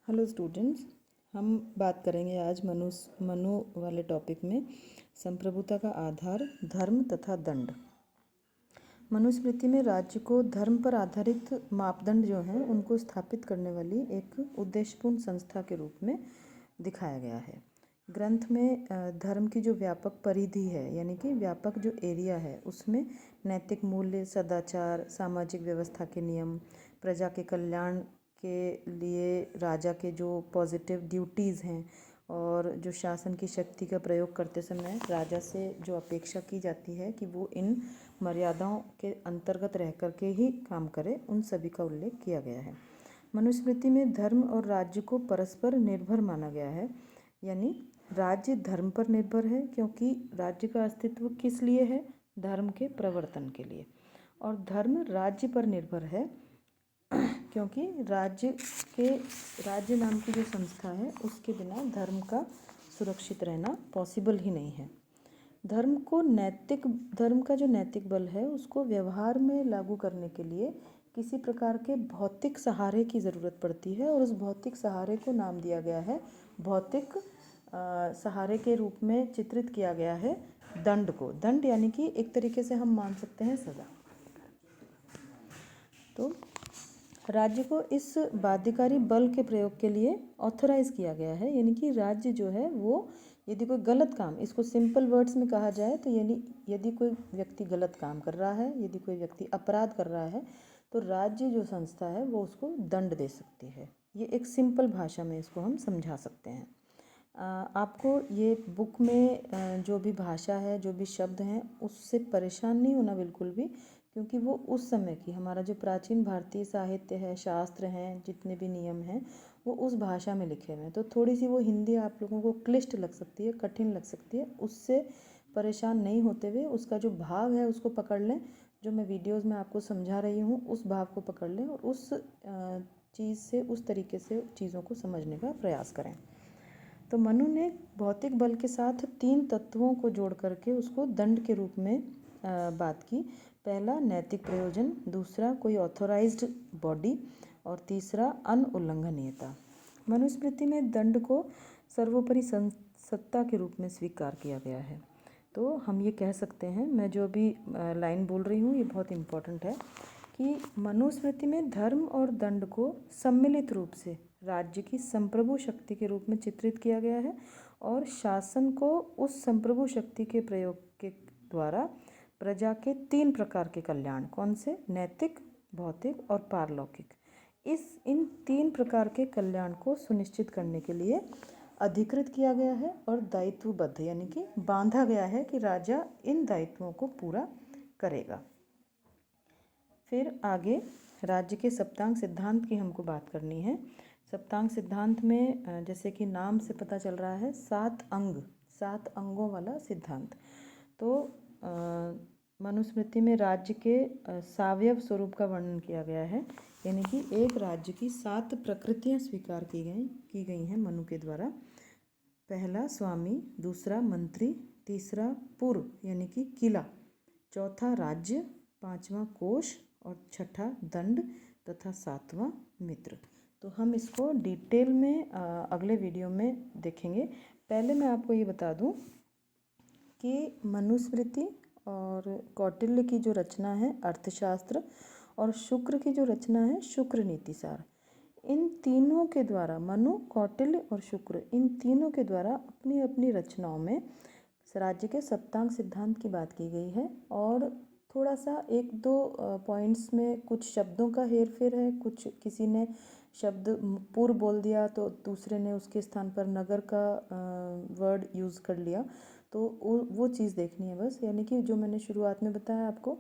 Hello students, हम बात करेंगे आज मनु वाले टॉपिक में संप्रभुता का आधार धर्म तथा दंड। मनुस्मृति में राज्य को धर्म पर आधारित मापदंड जो हैं उनको स्थापित करने वाली एक उद्देश्यपूर्ण संस्था के रूप में दिखाया गया है। ग्रंथ में धर्म की जो व्यापक परिधि है यानी कि व्यापक जो एरिया है उसमें नैतिक मूल्य, सदाचार, सामाजिक व्यवस्था के नियम, प्रजा के कल्याण के लिए राजा के जो पॉजिटिव ड्यूटीज़ हैं और जो शासन की शक्ति का प्रयोग करते समय राजा से जो अपेक्षा की जाती है कि वो इन मर्यादाओं के अंतर्गत रह कर के ही काम करे, उन सभी का उल्लेख किया गया है। मनुस्मृति में धर्म और राज्य को परस्पर निर्भर माना गया है, यानी राज्य धर्म पर निर्भर है क्योंकि राज्य का अस्तित्व किस लिए है? धर्म के प्रवर्तन के लिए। और धर्म राज्य पर निर्भर है क्योंकि राज्य नाम की जो संस्था है उसके बिना धर्म का सुरक्षित रहना पॉसिबल ही नहीं है। धर्म का जो नैतिक बल है उसको व्यवहार में लागू करने के लिए किसी प्रकार के भौतिक सहारे की ज़रूरत पड़ती है और उस भौतिक सहारे को नाम दिया गया है, भौतिक सहारे के रूप में चित्रित किया गया है दंड को। दंड यानी कि एक तरीके से हम मान सकते हैं सज़ा। तो राज्य को इस बाध्यकारी बल के प्रयोग के लिए ऑथराइज किया गया है, यानी कि राज्य जो है वो यदि कोई गलत काम, इसको सिंपल वर्ड्स में कहा जाए तो यानी यदि कोई व्यक्ति गलत काम कर रहा है, यदि कोई व्यक्ति अपराध कर रहा है तो राज्य जो संस्था है वो उसको दंड दे सकती है। ये एक सिंपल भाषा में इसको हम समझा सकते हैं। आपको ये बुक में जो भी भाषा है, जो भी शब्द हैं, उससे परेशान नहीं होना बिल्कुल भी, क्योंकि वो उस समय की हमारा जो प्राचीन भारतीय साहित्य है, शास्त्र हैं, जितने भी नियम हैं वो उस भाषा में लिखे हुए हैं। तो थोड़ी सी वो हिंदी आप लोगों को क्लिष्ट लग सकती है, कठिन लग सकती है, उससे परेशान नहीं होते हुए उसका जो भाव है उसको पकड़ लें। जो मैं वीडियोज़ में आपको समझा रही हूँ उस भाव को पकड़ लें और उस चीज़ से, उस तरीके से चीज़ों को समझने का प्रयास करें। तो मनु ने भौतिक बल के साथ 3 तत्वों को जोड़ करके उसको दंड के रूप में बात की। पहला नैतिक प्रयोजन, दूसरा कोई ऑथोराइज्ड बॉडी और तीसरा अनुल्लंघनीयता। मनुस्मृति में दंड को सर्वोपरि सत्ता के रूप में स्वीकार किया गया है। तो हम ये कह सकते हैं, मैं जो अभी लाइन बोल रही हूँ ये बहुत इम्पोर्टेंट है, कि मनुस्मृति में धर्म और दंड को सम्मिलित रूप से राज्य की संप्रभु शक्ति के रूप में चित्रित किया गया है और शासन को उस संप्रभु शक्ति के प्रयोग के द्वारा प्रजा के 3 प्रकार के कल्याण, कौन से? नैतिक, भौतिक और पारलौकिक, इन 3 प्रकार के कल्याण को सुनिश्चित करने के लिए अधिकृत किया गया है और दायित्वबद्ध यानी कि बांधा गया है कि राजा इन दायित्वों को पूरा करेगा। फिर आगे राज्य के सप्तांग सिद्धांत की हमको बात करनी है। सप्तांग सिद्धांत में जैसे कि नाम से पता चल रहा है 7 अंगों वाला सिद्धांत। तो मनुस्मृति में राज्य के सावयव स्वरूप का वर्णन किया गया है, यानी कि एक राज्य की 7 प्रकृतियां स्वीकार की गई हैं मनु के द्वारा। पहला स्वामी, दूसरा मंत्री, तीसरा पुर यानी कि किला, चौथा राज्य, 5वां कोष और छठा दंड तथा 7वां मित्र। तो हम इसको डिटेल में अगले वीडियो में देखेंगे। पहले मैं आपको ये बता दूं कि मनुस्मृति और कौटिल्य की जो रचना है अर्थशास्त्र और शुक्र की जो रचना है शुक्र नीतिसार, इन तीनों के द्वारा, मनु, कौटिल्य और शुक्र, इन तीनों के द्वारा अपनी अपनी रचनाओं में राज्य के सप्तांग सिद्धांत की बात की गई है। और थोड़ा सा 1-2 पॉइंट्स में कुछ शब्दों का हेर फेर है, कुछ किसी ने शब्द पुर बोल दिया तो दूसरे ने उसके स्थान पर नगर का वर्ड यूज़ कर लिया, तो वो चीज़ देखनी है बस। यानी कि जो मैंने शुरुआत में बताया आपको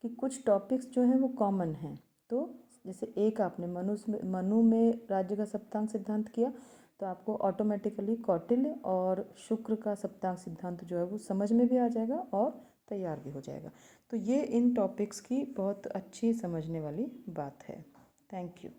कि कुछ टॉपिक्स जो हैं वो कॉमन हैं। तो जैसे एक आपने मनु में राज्य का सप्तांग सिद्धांत किया तो आपको ऑटोमेटिकली कौटिल्य और शुक्र का सप्तांग सिद्धांत जो है वो समझ में भी आ जाएगा और तैयार भी हो जाएगा। तो ये इन टॉपिक्स की बहुत अच्छी समझने वाली बात है। Thank you.